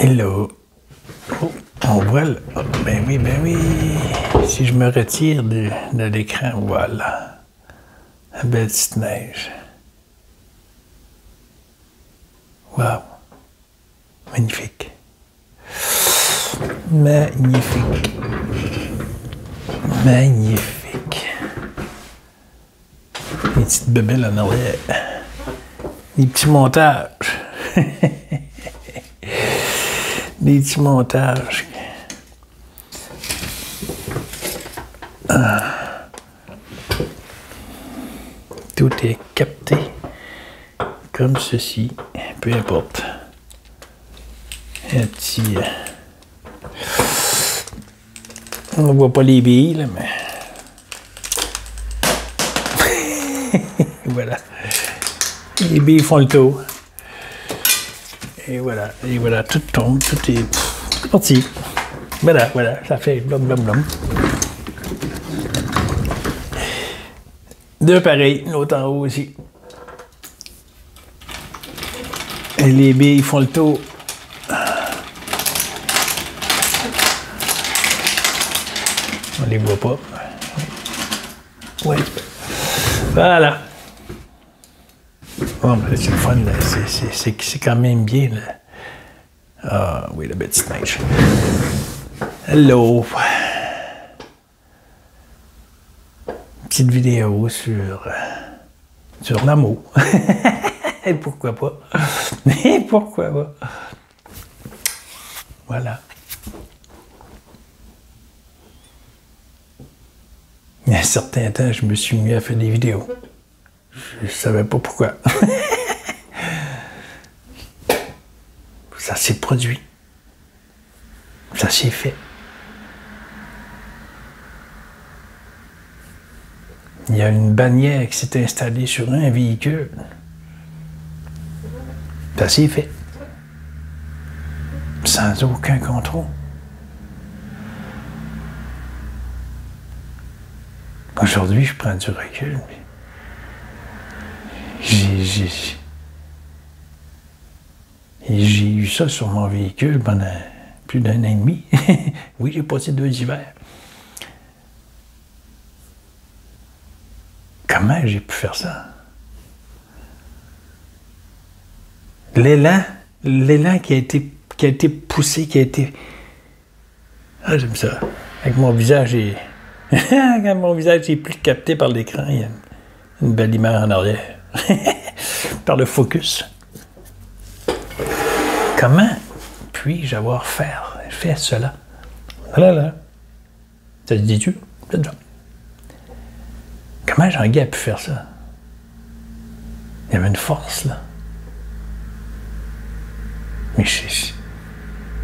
Hello. Oh, on voit le... Oh, ben oui. Si je me retire de l'écran, voilà. La belle petite neige. Wow. Magnifique. Magnifique. Magnifique. Les petites bébelles en arrière. Les petits montages. Des petits montages. Tout est capté comme ceci. Peu importe. Un petit... on ne voit pas les billes, là, mais... voilà. Les billes font le tour. Et voilà, tout tombe, tout est parti. Voilà, ça fait blum blum blum. Deux pareils, l'autre en haut aussi. Et les billes font le tour. On les voit pas. Oui. Voilà. Bon, ben, c'est le fun, c'est quand même bien, là. Ah, oui, la petite neige. Hello. Petite vidéo sur l'amour. Et pourquoi pas? Et pourquoi pas? Voilà. Il y a un certain temps, je me suis mis à faire des vidéos. Je savais pas pourquoi. Ça s'est produit. Ça s'est fait. Il y a une bannière qui s'est installée sur un véhicule. Ça s'est fait. Sans aucun contrôle. Aujourd'hui, je prends du recul. J'ai eu ça sur mon véhicule pendant plus d'un an et demi. Oui, j'ai passé 2 hivers. Comment j'ai pu faire ça? L'élan qui a été poussé, qui a été... Ah, j'aime ça. Avec mon visage, quand mon visage est plus capté par l'écran, il y a une belle image en arrière. Par le focus. Comment puis-je avoir fait cela? Là. Ça se dit-tu? C'est ça. Comment Jean-Guy a pu faire ça? Il y avait une force, là. Mais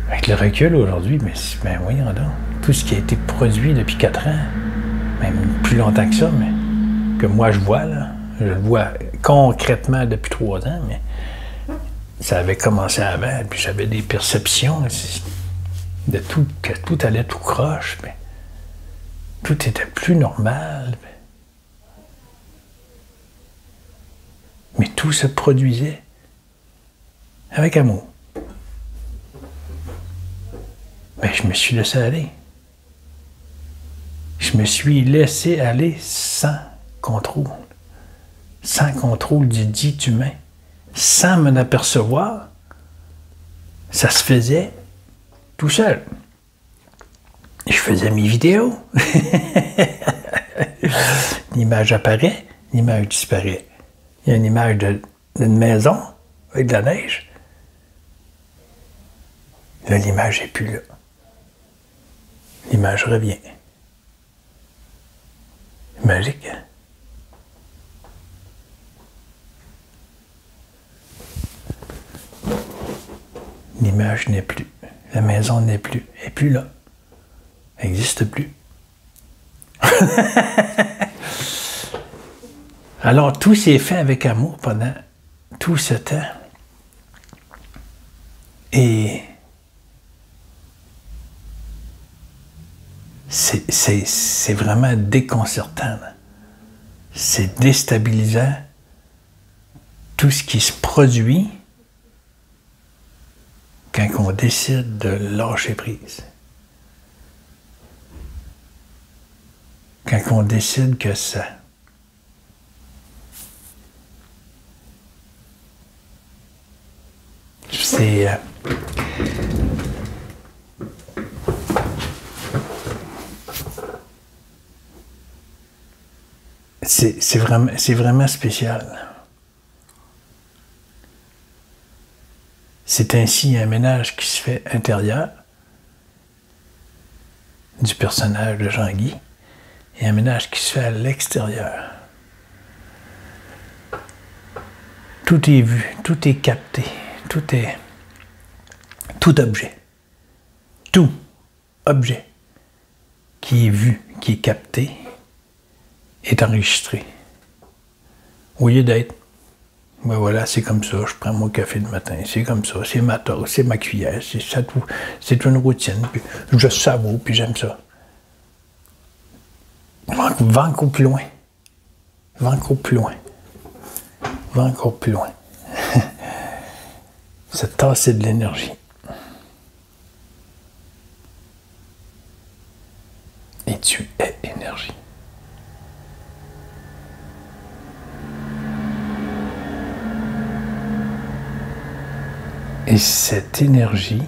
avec le recul aujourd'hui, mais voyons donc. Tout ce qui a été produit depuis 4 ans, même plus longtemps que ça, mais que moi je vois, là. Je le vois concrètement depuis 3 ans, mais ça avait commencé avant, puis j'avais des perceptions de tout, que tout allait tout croche, puis tout était plus normal. Mais tout se produisait avec amour. Ben, je me suis laissé aller. Je me suis laissé aller sans contrôle. Sans contrôle du dit humain. Sans m'en apercevoir, ça se faisait tout seul. Je faisais mes vidéos. L'image apparaît, l'image disparaît. Il y a une image d'une maison avec de la neige. Là, l'image n'est plus là. L'image revient. Magique, hein? L'image n'est plus. La maison n'est plus. Elle n'est plus là. Elle n'existe plus. Alors, tout s'est fait avec amour pendant tout ce temps. Et c'est vraiment déconcertant. C'est déstabilisant. Tout ce qui se produit, quand on décide de lâcher prise. Quand on décide que ça... C'est vraiment spécial. C'est ainsi un ménage qui se fait intérieur du personnage de Jean-Guy et un ménage qui se fait à l'extérieur. Tout est vu, tout est capté, tout objet qui est vu, qui est capté, est enregistré. Au lieu d'être, ben voilà, c'est comme ça, je prends mon café le matin, c'est comme ça, c'est ma tasse, c'est ma cuillère, c'est une routine, puis je savoure, puis j'aime ça. Va encore plus loin. Va encore plus loin. Va encore plus loin. Cette tasse, c'est de l'énergie. Et tu es énergie. Et cette énergie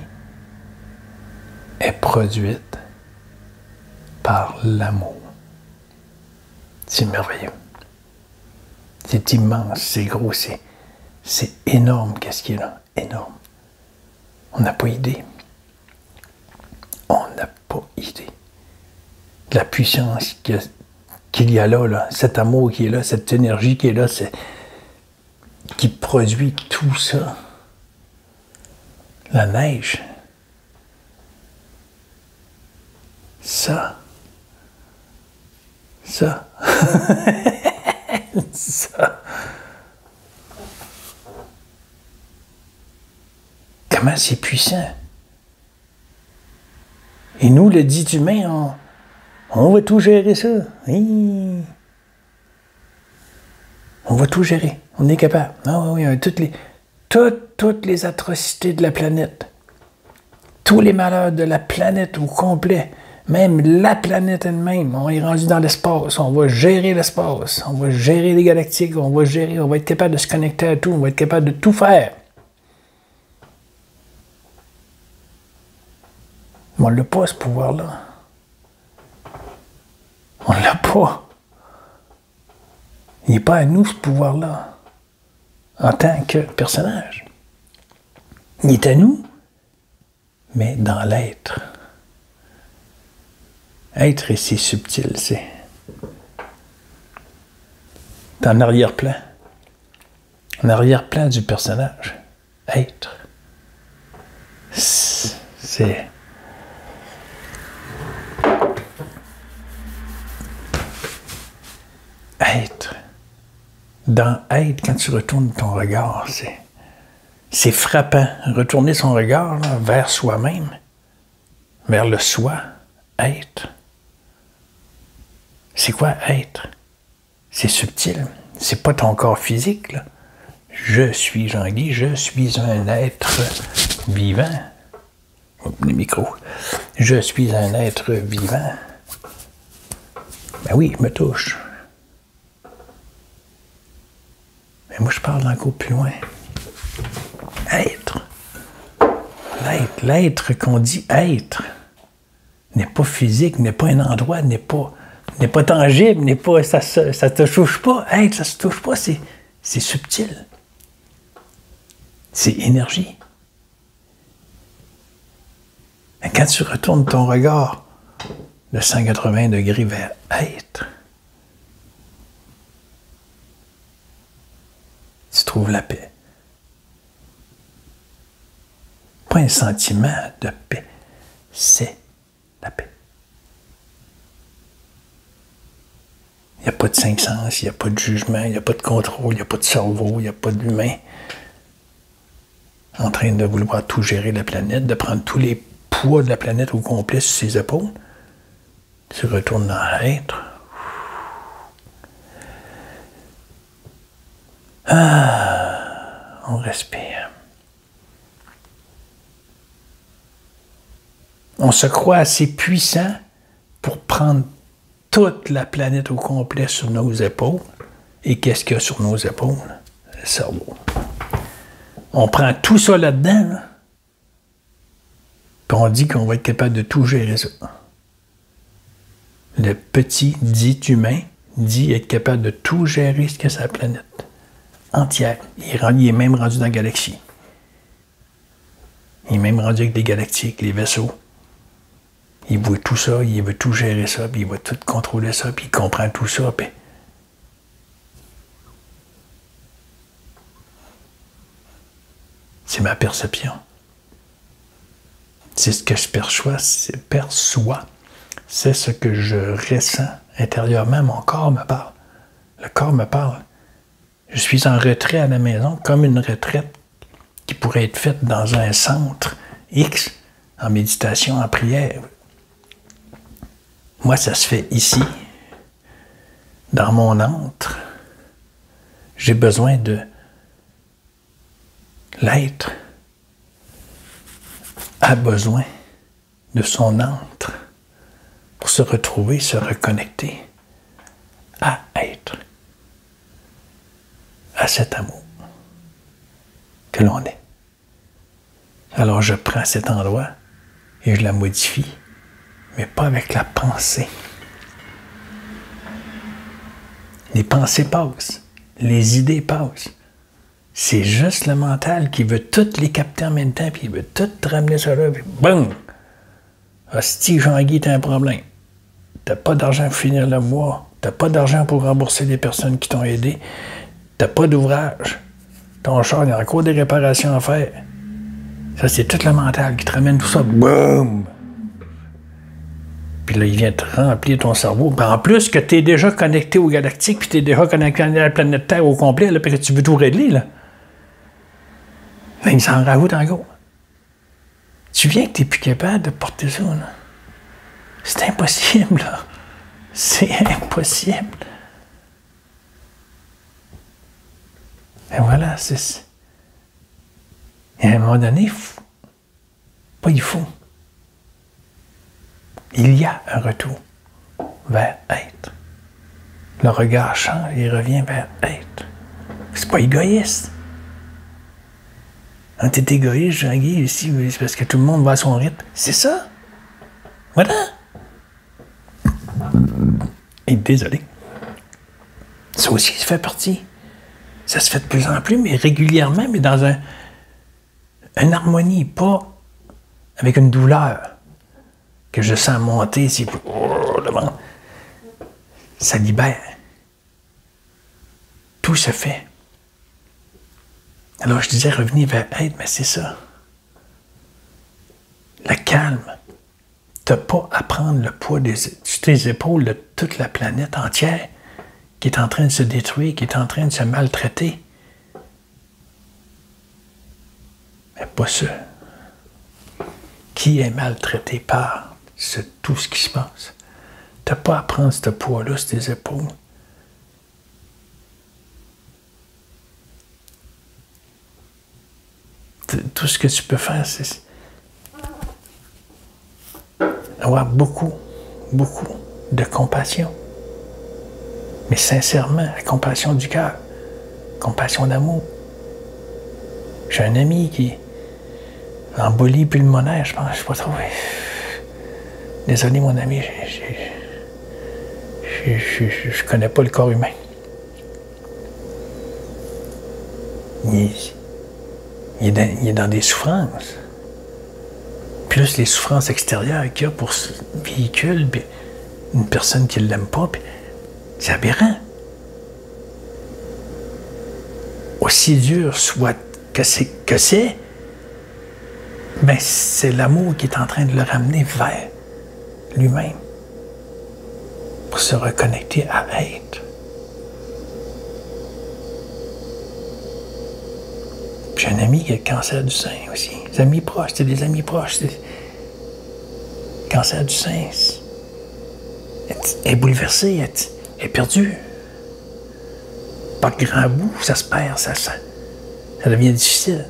est produite par l'amour. C'est merveilleux. C'est immense, c'est gros, c'est énorme, qu'est-ce qui est là? Énorme. On n'a pas idée. On n'a pas idée. La puissance qu'il y a là, cet amour qui est là, cette énergie qui est là, qui produit tout ça. La neige. Ça. Ça. Comment c'est puissant. Et nous, le dit humain, on va tout gérer ça. Oui. On va tout gérer. On est capable. Ah oui, toutes les atrocités de la planète. Tous les malheurs de la planète au complet. Même la planète elle-même, on est rendu dans l'espace, on va gérer l'espace, on va gérer les galactiques, on va être capable de se connecter à tout, on va être capable de tout faire. Mais on l'a pas, ce pouvoir-là. On l'a pas. Il n'est pas à nous, ce pouvoir-là, en tant que personnage. Il est à nous, mais dans l'être. Être, c'est subtil, c'est en arrière-plan. En arrière-plan du personnage. Être. C'est... Être. Dans être, quand tu retournes ton regard, c'est frappant. Retourner son regard là, vers soi-même, vers le soi, être. C'est quoi être? C'est subtil. C'est pas ton corps physique, là. Je suis Jean-Guy, je suis un être vivant. Le micro. Je suis un être vivant. Ben oui, je me touche. Mais moi, je parle encore plus loin. Être. L'être qu'on dit être n'est pas physique, n'est pas un endroit, n'est pas tangible, ça te touche pas. Être, ça se touche pas, c'est subtil. C'est énergie. Et quand tu retournes ton regard de 180 degrés vers être, tu trouves la paix. Pas un sentiment de paix, c'est la paix. Il n'y a pas de cinq sens, il n'y a pas de jugement, il n'y a pas de contrôle, il n'y a pas de cerveau, il n'y a pas d'humain en train de vouloir tout gérer la planète, de prendre tous les poids de la planète au complet sur ses épaules. Tu retournes dans l'être. On respire. On se croit assez puissant pour prendre toute la planète au complet sur nos épaules. Et qu'est-ce qu'il y a sur nos épaules? Le cerveau. On prend tout ça là-dedans, là, puis on dit qu'on va être capable de tout gérer ça. Le petit dit humain dit être capable de tout gérer ce que c'est la planète entière. Il est même rendu dans la galaxie. Il est même rendu avec des galactiques, les vaisseaux. Il voit tout ça, il veut tout gérer ça, puis il va tout contrôler ça, puis il comprend tout ça, puis... C'est ma perception. C'est ce que je perçois, c'est ce que je ressens intérieurement. Mon corps me parle. Le corps me parle. Je suis en retrait à la maison, comme une retraite qui pourrait être faite dans un centre X, en méditation, en prière. Moi, ça se fait ici, dans mon antre. J'ai besoin de l'être a besoin de son antre pour se retrouver, se reconnecter à être, à cet amour que l'on est. Alors je prends cet endroit et je la modifie, mais pas avec la pensée. Les pensées passent, les idées passent. C'est juste le mental qui veut toutes les capter en même temps, puis il veut tout te ramener ça là, puis boum! Hostie, Jean-Guy, t'as un problème. T'as pas d'argent pour finir le mois, t'as pas d'argent pour rembourser les personnes qui t'ont aidé, t'as pas d'ouvrage, ton char, il y a encore des réparations à faire. Ça, c'est tout le mental qui te ramène tout ça, boum! Puis là, il vient te remplir ton cerveau. Puis en plus que t'es déjà connecté au galactique, puis t'es déjà connecté à la planète Terre au complet, là, puis que tu veux tout régler, là. Là, il s'en rajoute encore. Tu viens que t'es plus capable de porter ça, là. C'est impossible, là. C'est impossible. Et voilà, c'est... Et à un moment donné, il faut. Il y a un retour vers être. Le regard change et revient vers être. C'est pas égoïste. Quand t'es égoïste, Jean-Guy, ici, c'est parce que tout le monde va à son rythme. C'est ça. Voilà. Et désolé. Ça aussi, ça fait partie. Ça se fait de plus en plus, mais régulièrement, mais dans une harmonie, pas avec une douleur que je sens monter, c'est ça libère. Tout se fait. Alors je disais revenir vers être, mais c'est ça. Le calme. T'as pas à prendre le poids sur tes épaules de toute la planète entière qui est en train de se détruire, qui est en train de se maltraiter. Mais pas ça. Qui est maltraité par tout ce qui se passe? T'as pas à prendre ce poids-là sur tes épaules. Tout ce que tu peux faire, c'est avoir beaucoup, beaucoup de compassion. Mais sincèrement, la compassion du cœur, compassion d'amour. J'ai un ami qui est embolie pulmonaire, je pense, je sais pas trop. Désolé, mon ami, je connais pas le corps humain. Il est dans des souffrances. Plus les souffrances extérieures qu'il y a pour ce véhicule, puis une personne qui ne l'aime pas, puis c'est aberrant. Aussi dur soit que c'est, ben c'est l'amour qui est en train de le ramener vers lui-même pour se reconnecter à être. J'ai un ami qui a le cancer du sein aussi. Des amis proches, c'est des amis proches. Cancer du sein, elle est bouleversée, elle est perdue. Pas de grand bout, ça se perd, ça devient difficile.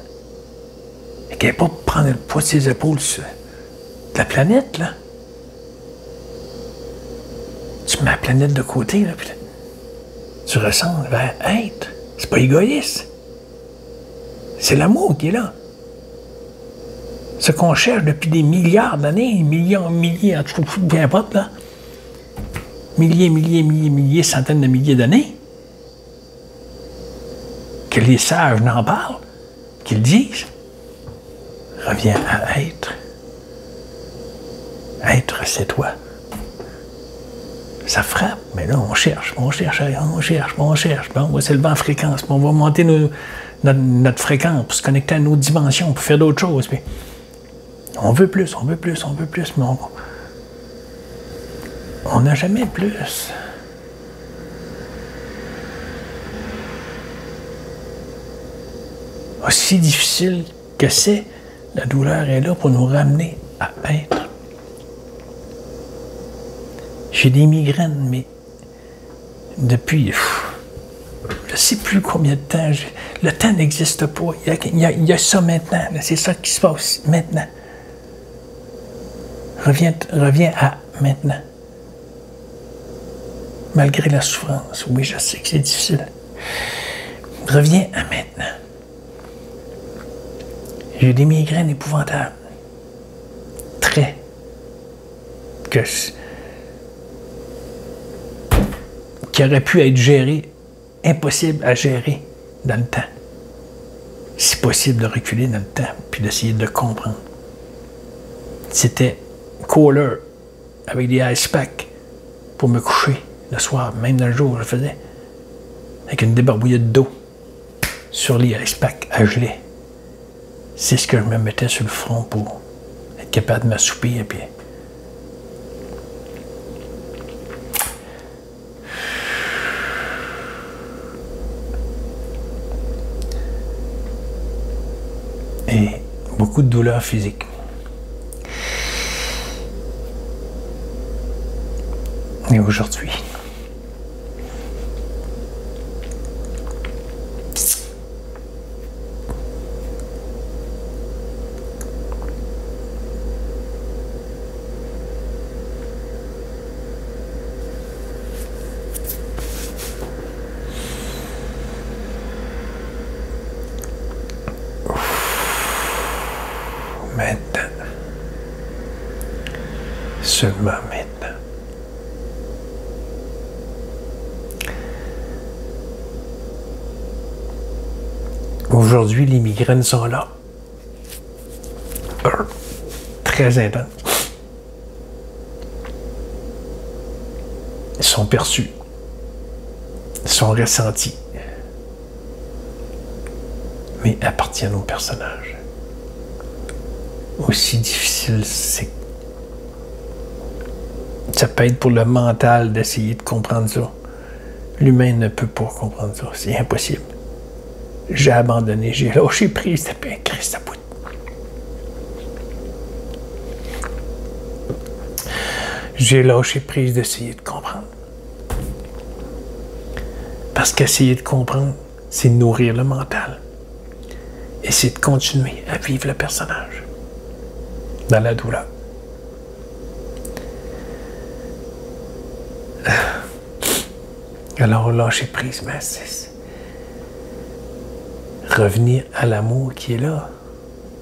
Elle ne peut pas prendre le poids de ses épaules de la planète, là. Tu mets la planète de côté, là, puis tu ressens vers être. C'est pas égoïste. C'est l'amour qui est là. Ce qu'on cherche depuis des milliards d'années, milliers, en tout cas, peu importe, là. Milliers, centaines de milliers d'années. Que les sages n'en parlent, qu'ils disent. Reviens à être. Être, c'est toi. Ça frappe, mais là, on cherche. Bon, on va s'élever en fréquence, on va monter notre fréquence pour se connecter à nos dimensions, pour faire d'autres choses. Puis on veut plus, mais on n'a jamais plus. Aussi difficile que c'est, la douleur est là pour nous ramener à être. J'ai des migraines, mais depuis, je ne sais plus combien de temps, le temps n'existe pas. Il y a ça maintenant, c'est ça qui se passe maintenant. Reviens à maintenant. Malgré la souffrance, oui, je sais que c'est difficile. Reviens à maintenant. J'ai des migraines épouvantables. Très. Qui aurait pu être géré, impossible à gérer dans le temps. Si possible de reculer dans le temps, puis d'essayer de comprendre. C'était cooler avec des ice packs pour me coucher le soir, même dans le jour, je le faisais. Avec une débarbouillette d'eau sur les ice packs à geler. C'est ce que je me mettais sur le front pour être capable de m'assoupir, puis et beaucoup de douleurs physiques. Et aujourd'hui, maintenant, seulement maintenant. Aujourd'hui, les migraines sont là. Très intenses. Ils sont perçus. Ils sont ressentis. Mais appartiennent au personnage. Aussi difficile c'est. Ça peut être pour le mental d'essayer de comprendre ça. L'humain ne peut pas comprendre ça. C'est impossible. J'ai abandonné, j'ai lâché prise, c'était un Christ à bout. J'ai lâché prise d'essayer de comprendre. Parce qu'essayer de comprendre, c'est nourrir le mental. Et c'est de continuer à vivre le personnage. Dans la douleur. Alors, lâcher prise, mais c'est revenir à l'amour qui est là.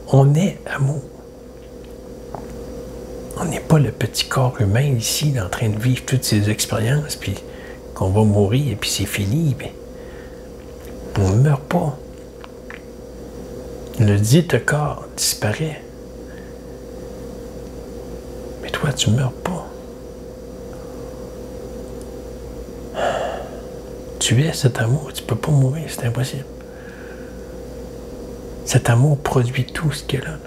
On est amour. On n'est pas le petit corps humain ici, en train de vivre toutes ces expériences, puis qu'on va mourir, et puis c'est fini. Puis on ne meurt pas. Le dit corps disparaît. Mais toi, tu ne meurs pas. Tu es cet amour, tu ne peux pas mourir, c'est impossible. Cet amour produit tout ce qu'il y a là.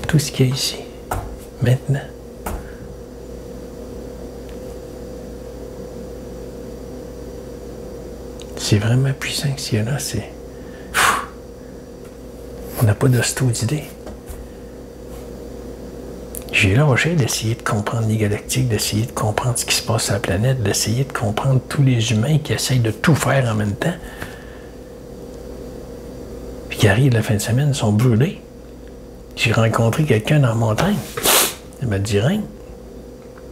Tout ce qu'il y a ici. Maintenant. C'est vraiment puissant que ce qu'il y a là, c'est... On n'a pas d'hosto d'idée. J'ai lâché d'essayer de comprendre les galactiques, d'essayer de comprendre ce qui se passe sur la planète, d'essayer de comprendre tous les humains qui essayent de tout faire en même temps. Puis qui arrivent la fin de semaine, ils sont brûlés. J'ai rencontré quelqu'un dans la montagne. Il m'a dit rien.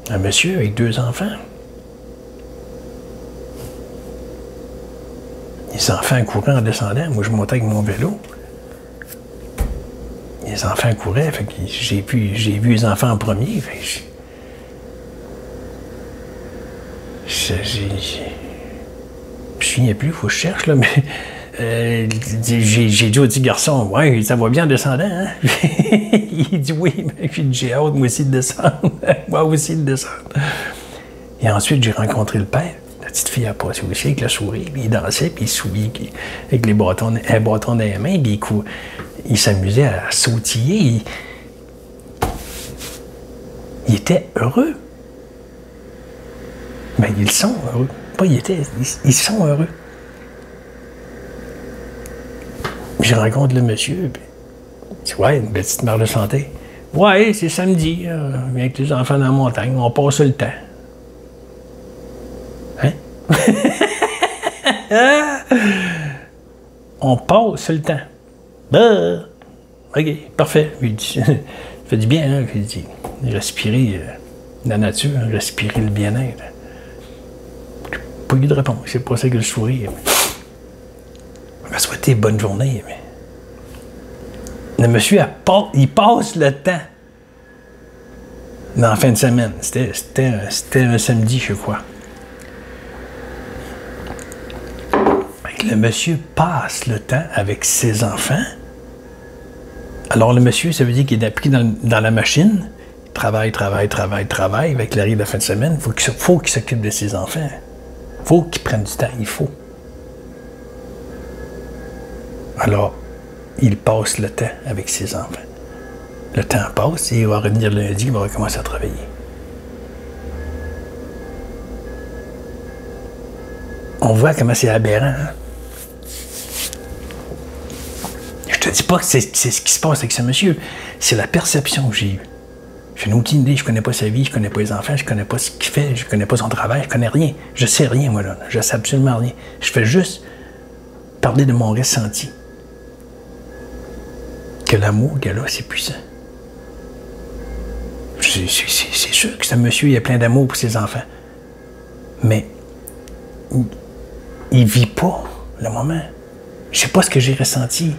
Un monsieur avec 2 enfants. Les enfants couraient en descendant. Moi, je montais avec mon vélo. Les enfants couraient. Fait que j'ai vu les enfants en premier. Fait que je me souviens plus, il faut que je cherche, là, mais j'ai dit au petit garçon, « Ouais, ça va bien en descendant, hein? » Il dit « Oui, mais j'ai hâte, moi aussi, de descendre. Moi aussi, de descendre. » Et ensuite, j'ai rencontré le père. La petite fille a passé aussi avec la souris, puis il dansait, puis il souriait avec un bâton dans les mains, puis il s'amusait à sautiller. Il était heureux. Mais ils sont heureux. Pas ils étaient, ils sont heureux. Je rencontre le monsieur, puis il dit « Ouais, une petite mère de santé. »« Ouais, c'est samedi, avec les enfants dans la montagne, on passe le temps. » Hein? On passe le temps. Bah, OK, parfait. Il dit, ça fait du bien, hein? Il dit, respirer la nature, respirer le bien-être. Pas eu de réponse. C'est pas ça que je souris. Il m'a souhaité bonne journée. Mais... Le monsieur, il passe le temps. Dans la fin de semaine. C'était un samedi, je crois. Le monsieur passe le temps avec ses enfants. Alors, le monsieur, ça veut dire qu'il est pris dans la machine. Il travaille. Avec l'arrivée de la fin de semaine, il faut qu'il s'occupe de ses enfants. Il faut qu'il prenne du temps. Il faut. Alors, il passe le temps avec ses enfants. Le temps passe et il va revenir lundi, il va recommencer à travailler. On voit comment c'est aberrant, hein? Je te dis pas que c'est ce qui se passe avec ce monsieur. C'est la perception que j'ai eue. Je n'ai aucune idée, je connais pas sa vie, je connais pas les enfants, je connais pas ce qu'il fait, je connais pas son travail, je connais rien. Je sais rien, moi, là. Je sais absolument rien. Je fais juste parler de mon ressenti. Que l'amour qu'il a, c'est puissant. C'est sûr que ce monsieur, il a plein d'amour pour ses enfants. Mais il vit pas le moment. Je sais pas ce que j'ai ressenti.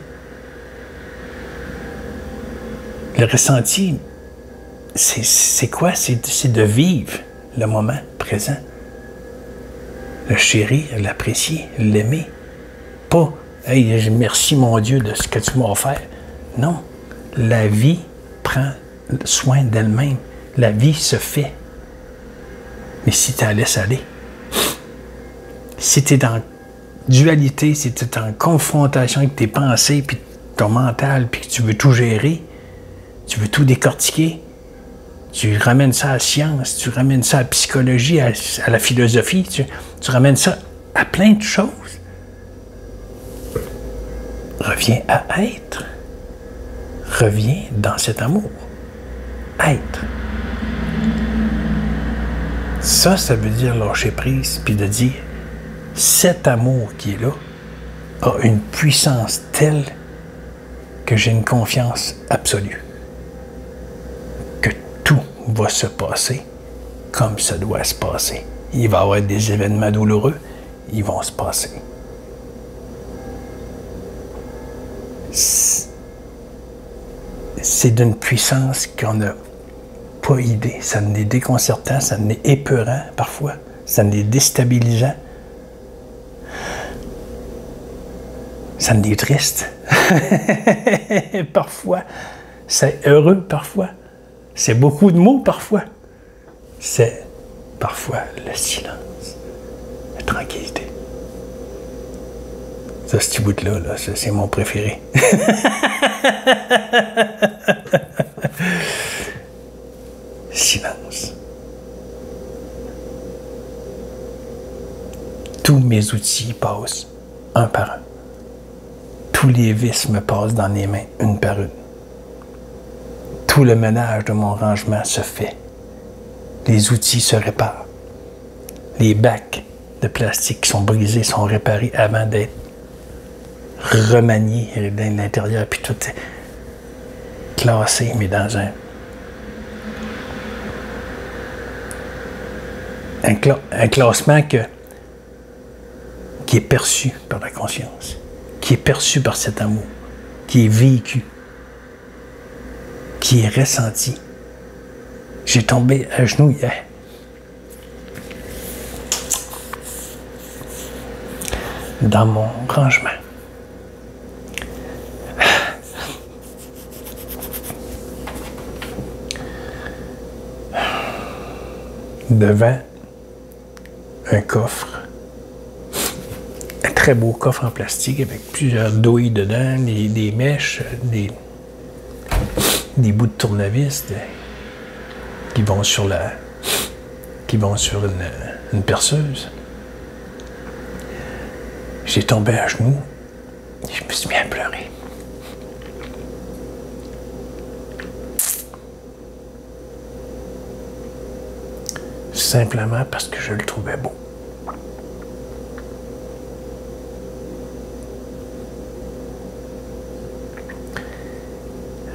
Le ressenti, c'est quoi? C'est de vivre le moment présent. Le chérir, l'apprécier, l'aimer. Pas « Hey, merci mon Dieu de ce que tu m'as offert ». Non. La vie prend soin d'elle-même. La vie se fait. Mais si tu la laisses aller, si tu es dans dualité, si tu es en confrontation avec tes pensées, puis ton mental, puis que tu veux tout gérer, tu veux tout décortiquer, tu ramènes ça à la science, tu ramènes ça à la psychologie, à la philosophie, tu ramènes ça à plein de choses. Reviens à être. Reviens dans cet amour. Être. Ça veut dire lâcher prise, puis de dire, cet amour qui est là a une puissance telle que j'ai une confiance absolue. Que tout va se passer comme ça doit se passer. Il va y avoir des événements douloureux, ils vont se passer. C'est d'une puissance qu'on n'a pas idée. Ça n'est déconcertant, ça n'est épeurant parfois, ça n'est déstabilisant. Ça n'est triste. Parfois. C'est heureux parfois. C'est beaucoup de mots parfois. C'est parfois le silence, la tranquillité. Ça, ce petit bout-là, là, c'est mon préféré. Silence. Tous mes outils passent un par un. Tous les vis me passent dans les mains une par une. Tout le ménage de mon rangement se fait. Les outils se réparent. Les bacs de plastique qui sont brisés sont réparés avant d'être remaniés dans l'intérieur, puis tout est classé, mais dans un classement qui est perçu par la conscience, qui est perçu par cet amour, qui est vécu, qui est ressenti. J'ai tombé à genoux hier. Dans mon rangement. Devant un coffre, un très beau coffre en plastique avec plusieurs douilles dedans, des mèches, des bouts de tournevis qui vont sur une perceuse. J'ai tombé à genoux et je me suis mis à pleurer. Simplement parce que je le trouvais beau.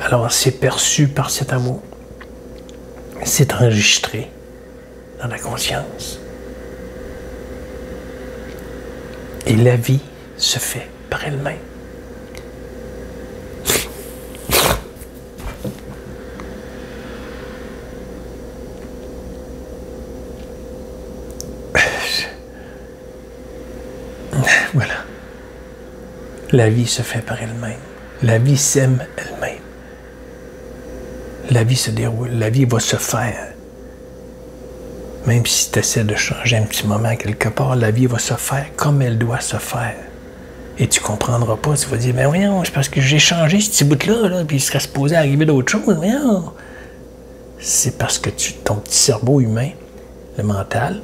Alors, c'est perçu par cet amour. C'est enregistré dans la conscience. Et la vie se fait par elle-même. Voilà. La vie se fait par elle-même. La vie s'aime elle-même. La vie se déroule. La vie va se faire. Même si tu essaies de changer un petit moment quelque part, la vie va se faire comme elle doit se faire. Et tu ne comprendras pas. Tu vas dire, mais voyons, c'est parce que j'ai changé ce petit bout-là, là, puis il serait supposé arriver d'autres choses. Voyons. C'est parce que ton petit cerveau humain, le mental,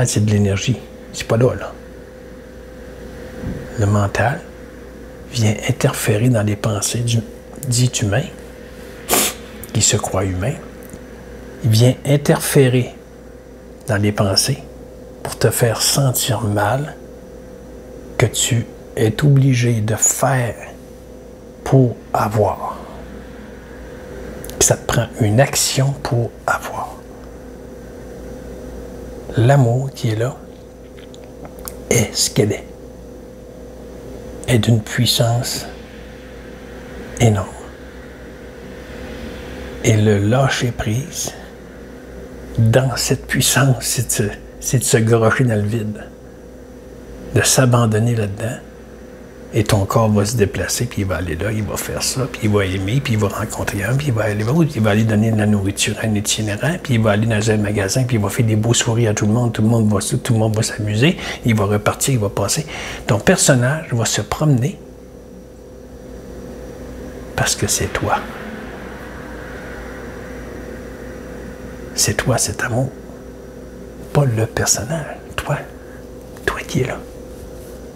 c'est de l'énergie. C'est pas là, là. Le mental vient interférer dans les pensées dit humain, qui se croit humain. Il vient interférer dans les pensées pour te faire sentir mal que tu es obligé de faire pour avoir. Que ça te prend une action pour avoir. L'amour qui est là est ce qu'elle est d'une puissance énorme. Et le lâcher-prise, dans cette puissance, c'est de se garocher dans le vide, de s'abandonner là-dedans, et ton corps va se déplacer, puis il va aller là, il va faire ça, puis il va aimer, puis il va rencontrer un, puis il va aller où? Il va aller donner de la nourriture à un itinérant, puis il va aller dans un magasin, puis il va faire des beaux sourires à tout le monde va s'amuser, il va repartir, il va passer. Ton personnage va se promener parce que c'est toi. C'est toi, cet amour. Pas le personnage. Toi qui es là,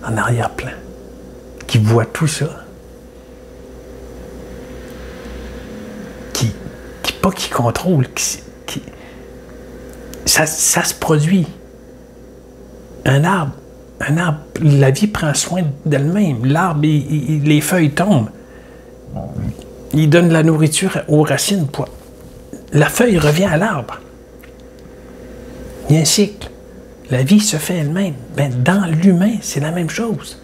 en arrière-plan, qui voit tout ça, qui contrôle, ça se produit. Un arbre, la vie prend soin d'elle-même. L'arbre, les feuilles tombent. Il donne de la nourriture aux racines. La feuille revient à l'arbre. Il y a un cycle. La vie se fait elle-même. Ben, dans l'humain, c'est la même chose.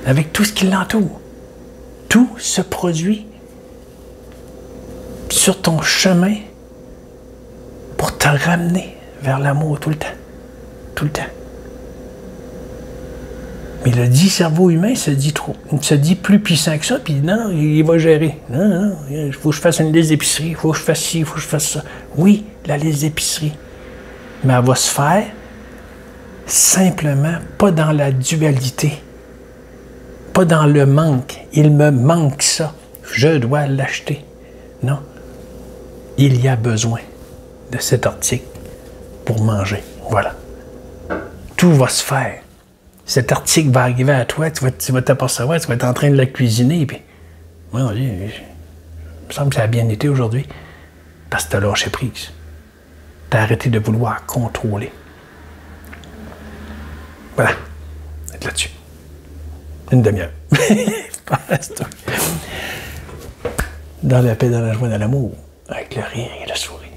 Avec tout ce qui l'entoure. Tout se produit sur ton chemin pour te ramener vers l'amour tout le temps. Tout le temps. Mais le dit cerveau humain se dit plus puissant que ça, puis non, il va gérer. Non, il faut que je fasse une liste d'épicerie, il faut que je fasse ci, il faut que je fasse ça. Oui, la liste d'épicerie. Mais elle va se faire simplement, pas dans la dualité, pas dans le manque. Il me manque ça, je dois l'acheter. Non, il y a besoin de cet article pour manger. Voilà. Tout va se faire. Cet article va arriver à toi, tu vas t'apercevoir, tu vas être en train de la cuisiner, puis moi, il me semble que ça a bien été aujourd'hui, parce que tu as lâché prise. Tu as arrêté de vouloir contrôler. Voilà. C'est là-dessus. Une demi-heure. Dans la paix, dans la joie, dans l'amour, avec le rire et le sourire.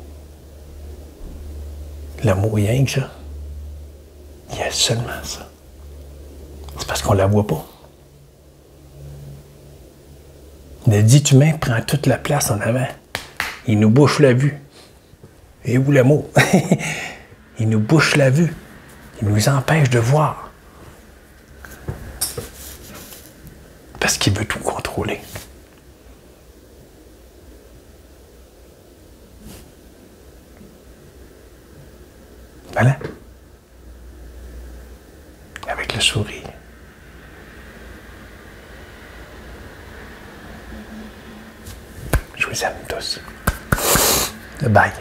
L'amour, rien que ça. Il y a seulement ça. C'est parce qu'on la voit pas. Le dit humain prend toute la place en avant. Il nous bouche la vue. Et où l'amour? Il nous bouche la vue. Il nous empêche de voir. Parce qu'il veut tout contrôler. Voilà. Avec le sourire. Je vous aime tous. Bye.